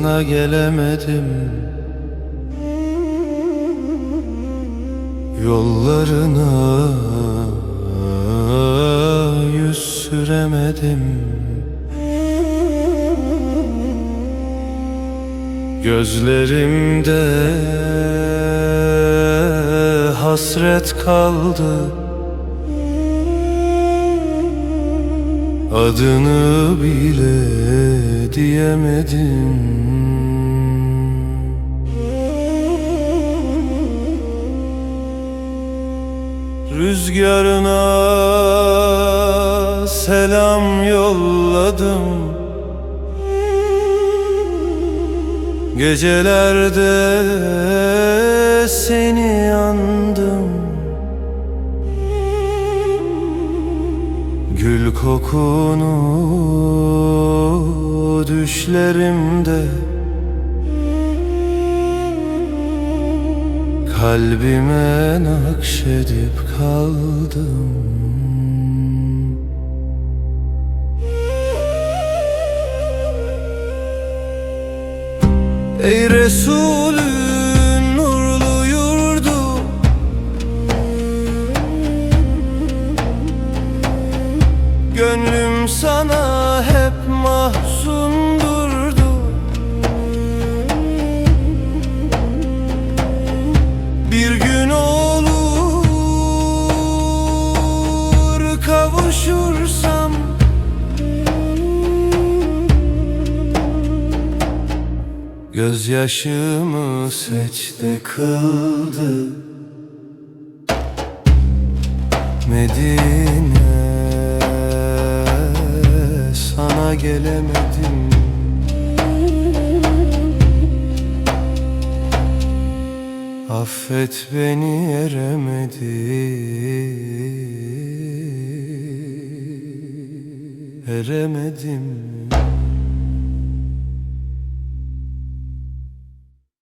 sana gelemedim. Yollarına yüz süremedim. Gözlerimde hasret kaldı. Adını bile diyemedim. Rüzgarına selam yolladım. Gecelerde seni andım. Gül kokunu düşlerimde, kalbime nakşedip kaldım. Ey Resulün nurlu yurdu, gönlüm sana hep mahzun durdu. Bir gün olur kavuşursam, gözyaşımı secde kıldı Medine. Sana gelemedim. Affet beni, eremedim.